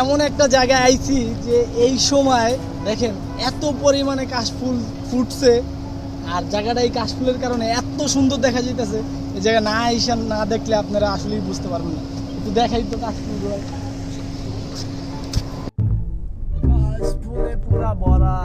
এমন একটা জায়গায় আইছি যে এই সময় দেখেন এত পরিমাণে কাশফুল ফুটছে, আর জায়গাটা এই কাশফুলের কারণে এত সুন্দর দেখা যাইতেছে। এই জায়গা না আইসা না দেখলে আপনারা আসলেই বুঝতে পারবেন না। একটু দেখাই তো কাশফুলগুলো, কাশফুলে পুরা ভরা।